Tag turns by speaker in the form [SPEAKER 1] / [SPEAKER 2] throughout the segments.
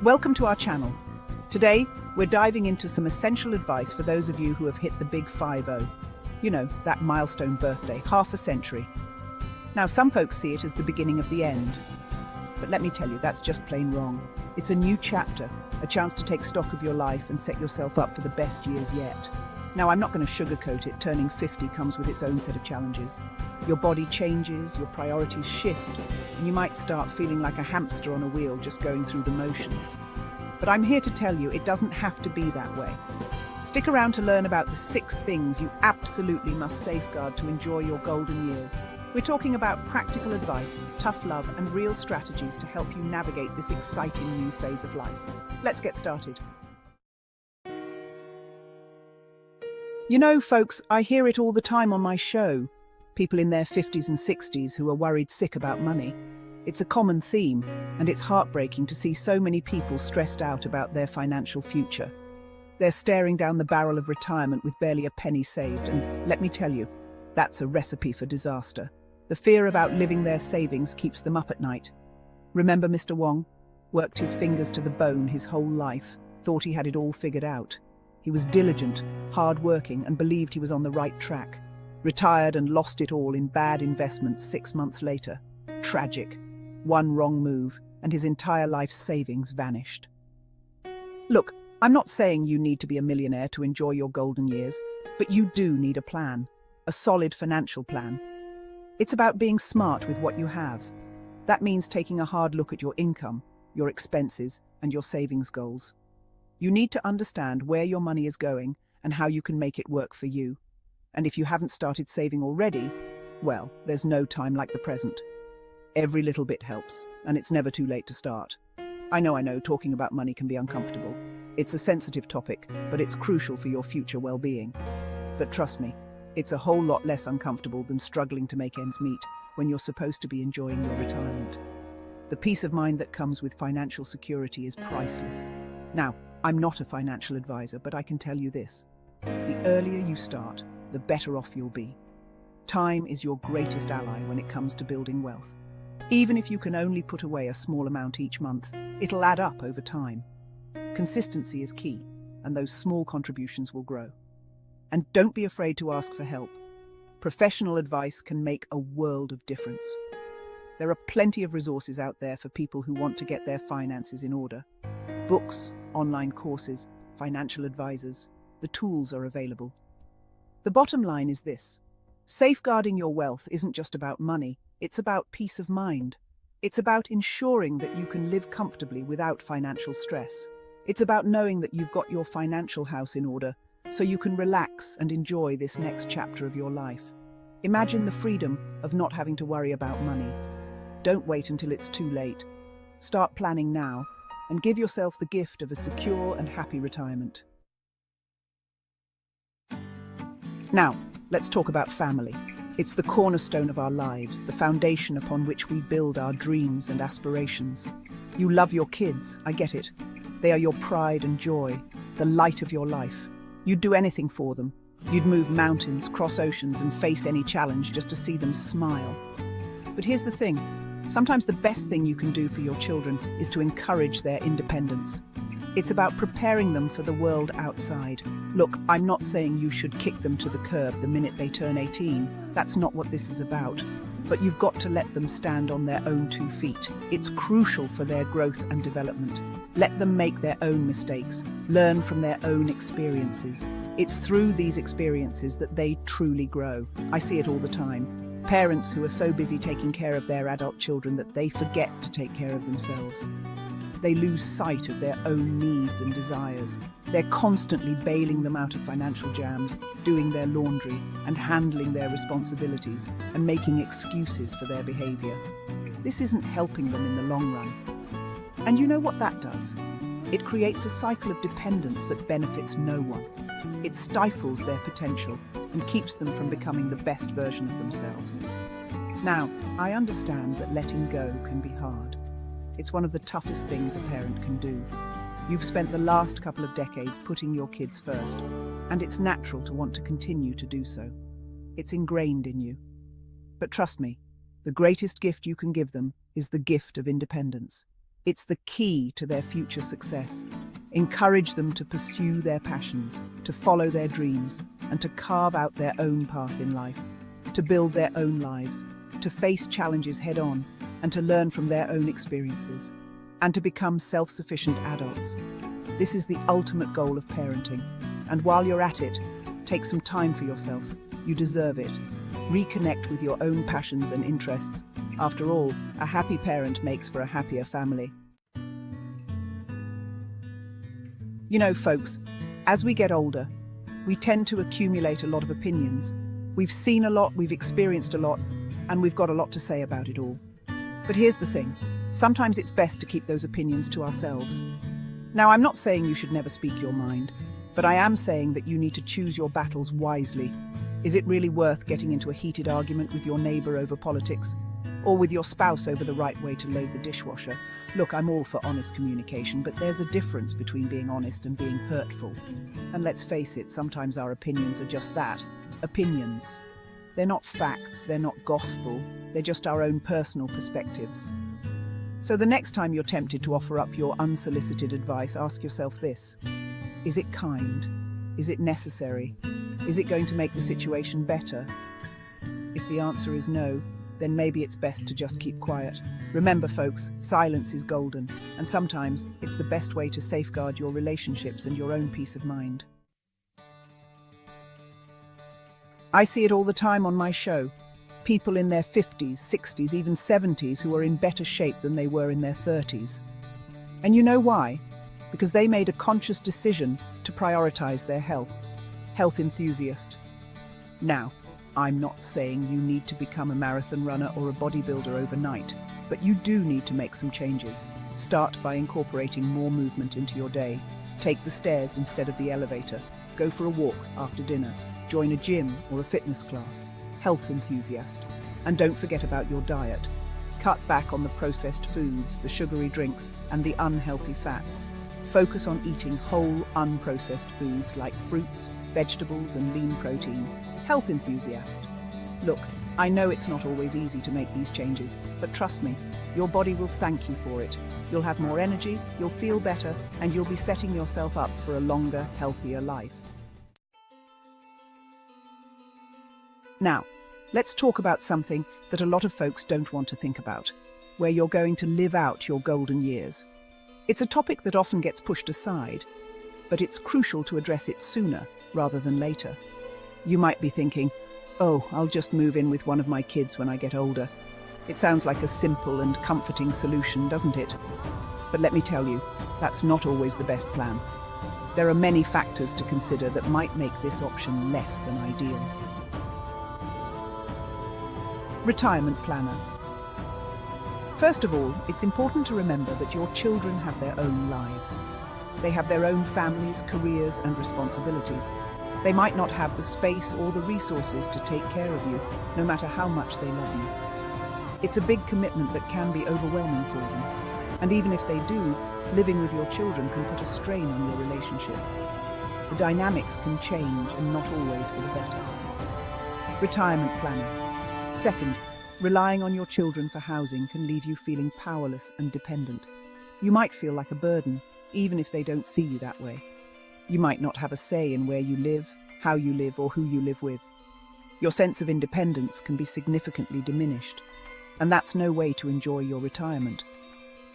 [SPEAKER 1] Welcome to our channel. Today, we're diving into some essential advice for those of you who have hit the big 5-0. You know, that milestone birthday, half a century. Now, some folks see it as the beginning of the end. But let me tell you, that's just plain wrong. It's a new chapter, a chance to take stock of your life and set yourself up for the best years yet. Now, I'm not going to sugarcoat it. Turning 50 comes with its own set of challenges. Your body changes, your priorities shift, and you might start feeling like a hamster on a wheel just going through the motions. But I'm here to tell you it doesn't have to be that way. Stick around to learn about the 6 things you absolutely must safeguard to enjoy your golden years. We're talking about practical advice, tough love, and real strategies to help you navigate this exciting new phase of life. Let's get started. You know, folks, I hear it all the time on my show. People in their 50s and 60s who are worried sick about money. It's a common theme, and it's heartbreaking to see so many people stressed out about their financial future. They're staring down the barrel of retirement with barely a penny saved, and let me tell you, that's a recipe for disaster. The fear of outliving their savings keeps them up at night. Remember Mr. Wong? Worked his fingers to the bone his whole life, thought he had it all figured out. He was diligent, hard-working, and believed he was on the right track. Retired and lost it all in bad investments 6 months later. Tragic. One wrong move, and his entire life's savings vanished. Look, I'm not saying you need to be a millionaire to enjoy your golden years, but you do need a plan. A solid financial plan. It's about being smart with what you have. That means taking a hard look at your income, your expenses, and your savings goals. You need to understand where your money is going and how you can make it work for you. And if you haven't started saving already, well, there's no time like the present. Every little bit helps, and it's never too late to start. I know, talking about money can be uncomfortable. It's a sensitive topic, but it's crucial for your future well-being. But trust me, it's a whole lot less uncomfortable than struggling to make ends meet when you're supposed to be enjoying your retirement. The peace of mind that comes with financial security is priceless. Now, I'm not a financial advisor, but I can tell you this. The earlier you start, the better off you'll be. Time is your greatest ally when it comes to building wealth. Even if you can only put away a small amount each month, it'll add up over time. Consistency is key, and those small contributions will grow. And don't be afraid to ask for help. Professional advice can make a world of difference. There are plenty of resources out there for people who want to get their finances in order. Books, online courses, financial advisors, the tools are available. The bottom line is this. Safeguarding your wealth isn't just about money, it's about peace of mind. It's about ensuring that you can live comfortably without financial stress. It's about knowing that you've got your financial house in order, so you can relax and enjoy this next chapter of your life. Imagine the freedom of not having to worry about money. Don't wait until it's too late. Start planning now, and give yourself the gift of a secure and happy retirement. Now, let's talk about family. It's the cornerstone of our lives, the foundation upon which we build our dreams and aspirations. You love your kids, I get it. They are your pride and joy, the light of your life. You'd do anything for them. You'd move mountains, cross oceans, and face any challenge just to see them smile. But here's the thing. Sometimes the best thing you can do for your children is to encourage their independence. It's about preparing them for the world outside. Look, I'm not saying you should kick them to the curb the minute they turn 18. That's not what this is about. But you've got to let them stand on their own 2 feet. It's crucial for their growth and development. Let them make their own mistakes, learn from their own experiences. It's through these experiences that they truly grow. I see it all the time. Parents who are so busy taking care of their adult children that they forget to take care of themselves. They lose sight of their own needs and desires. They're constantly bailing them out of financial jams, doing their laundry and handling their responsibilities and making excuses for their behavior. This isn't helping them in the long run. And you know what that does? It creates a cycle of dependence that benefits no one. It stifles their potential and keeps them from becoming the best version of themselves. Now, I understand that letting go can be hard. It's one of the toughest things a parent can do. You've spent the last couple of decades putting your kids first, and it's natural to want to continue to do so. It's ingrained in you. But trust me, the greatest gift you can give them is the gift of independence. It's the key to their future success. Encourage them to pursue their passions, to follow their dreams, and to carve out their own path in life, to build their own lives, to face challenges head-on, and to learn from their own experiences, and to become self-sufficient adults. This is the ultimate goal of parenting. And while you're at it, take some time for yourself. You deserve it. Reconnect with your own passions and interests. After all, a happy parent makes for a happier family. You know, folks, as we get older, we tend to accumulate a lot of opinions. We've seen a lot, we've experienced a lot, and we've got a lot to say about it all. But here's the thing. Sometimes it's best to keep those opinions to ourselves. Now, I'm not saying you should never speak your mind, but I am saying that you need to choose your battles wisely. Is it really worth getting into a heated argument with your neighbour over politics? Or with your spouse over the right way to load the dishwasher? Look, I'm all for honest communication, but there's a difference between being honest and being hurtful. And let's face it, sometimes our opinions are just that, opinions. They're not facts, they're not gospel, they're just our own personal perspectives. So the next time you're tempted to offer up your unsolicited advice, ask yourself this. Is it kind? Is it necessary? Is it going to make the situation better? If the answer is no, then maybe it's best to just keep quiet. Remember, folks, silence is golden, and sometimes it's the best way to safeguard your relationships and your own peace of mind. I see it all the time on my show. People in their 50s, 60s, even 70s who are in better shape than they were in their 30s. And you know why? Because they made a conscious decision to prioritize their health. Health enthusiast. Now, I'm not saying you need to become a marathon runner or a bodybuilder overnight, but you do need to make some changes. Start by incorporating more movement into your day. Take the stairs instead of the elevator. Go for a walk after dinner. Join a gym or a fitness class. Health enthusiast. And don't forget about your diet. Cut back on the processed foods, the sugary drinks, and the unhealthy fats. Focus on eating whole, unprocessed foods like fruits, vegetables, and lean protein. Health enthusiast. Look, I know it's not always easy to make these changes, but trust me, your body will thank you for it. You'll have more energy, you'll feel better, and you'll be setting yourself up for a longer, healthier life. Now, let's talk about something that a lot of folks don't want to think about, where you're going to live out your golden years. It's a topic that often gets pushed aside, but it's crucial to address it sooner rather than later. You might be thinking, oh, I'll just move in with one of my kids when I get older. It sounds like a simple and comforting solution, doesn't it? But let me tell you, that's not always the best plan. There are many factors to consider that might make this option less than ideal. Retirement planner. First of all, it's important to remember that your children have their own lives. They have their own families, careers, and responsibilities. They might not have the space or the resources to take care of you, no matter how much they love you. It's a big commitment that can be overwhelming for them. And even if they do, living with your children can put a strain on your relationship. The dynamics can change, and not always for the better. Retirement planning. Second, relying on your children for housing can leave you feeling powerless and dependent. You might feel like a burden, even if they don't see you that way. You might not have a say in where you live, how you live, or who you live with. Your sense of independence can be significantly diminished, and that's no way to enjoy your retirement.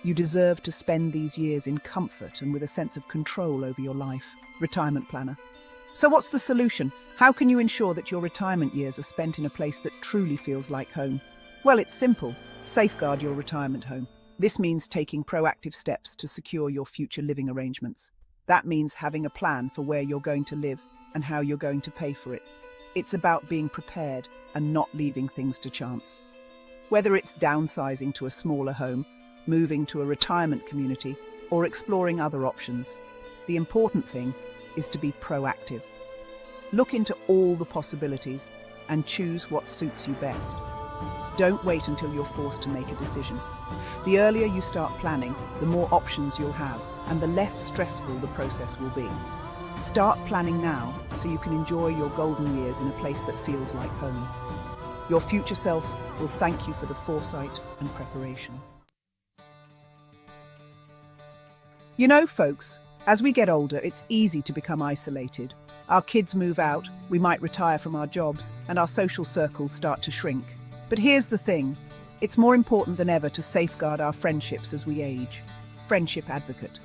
[SPEAKER 1] You deserve to spend these years in comfort and with a sense of control over your life. Retirement planner. So what's the solution? How can you ensure that your retirement years are spent in a place that truly feels like home? Well, it's simple. Safeguard your retirement home. This means taking proactive steps to secure your future living arrangements. That means having a plan for where you're going to live and how you're going to pay for it. It's about being prepared and not leaving things to chance. Whether it's downsizing to a smaller home, moving to a retirement community, or exploring other options, the important thing is to be proactive. Look into all the possibilities and choose what suits you best. Don't wait until you're forced to make a decision. The earlier you start planning, the more options you'll have, and the less stressful the process will be. Start planning now so you can enjoy your golden years in a place that feels like home. Your future self will thank you for the foresight and preparation. You know, folks, as we get older, it's easy to become isolated. Our kids move out, we might retire from our jobs, and our social circles start to shrink. But here's the thing, it's more important than ever to safeguard our friendships as we age. Friendship advocate.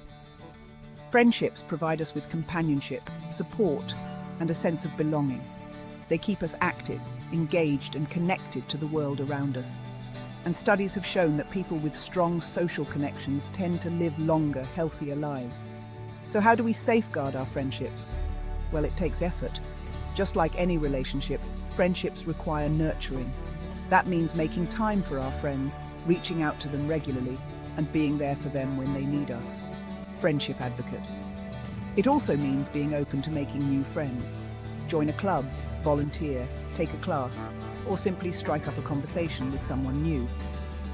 [SPEAKER 1] Friendships provide us with companionship, support, and a sense of belonging. They keep us active, engaged, and connected to the world around us. And studies have shown that people with strong social connections tend to live longer, healthier lives. So how do we safeguard our friendships? Well, it takes effort. Just like any relationship, friendships require nurturing. That means making time for our friends, reaching out to them regularly, and being there for them when they need us. Friendship advocate. It also means being open to making new friends. Join a club, volunteer, take a class, or simply strike up a conversation with someone new.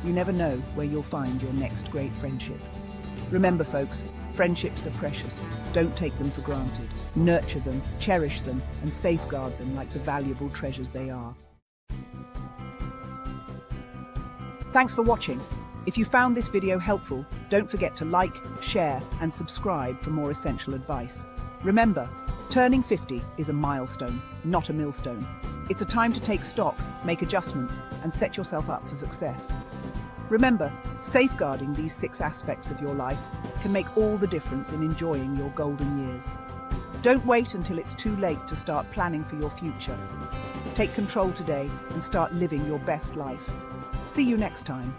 [SPEAKER 1] You never know where you'll find your next great friendship. Remember, folks, friendships are precious. Don't take them for granted. Nurture them, cherish them, and safeguard them like the valuable treasures they are. Thanks for watching. If you found this video helpful, don't forget to like, share, and subscribe for more essential advice. Remember, turning 50 is a milestone, not a millstone. It's a time to take stock, make adjustments, and set yourself up for success. Remember, safeguarding these 6 aspects of your life can make all the difference in enjoying your golden years. Don't wait until it's too late to start planning for your future. Take control today and start living your best life. See you next time.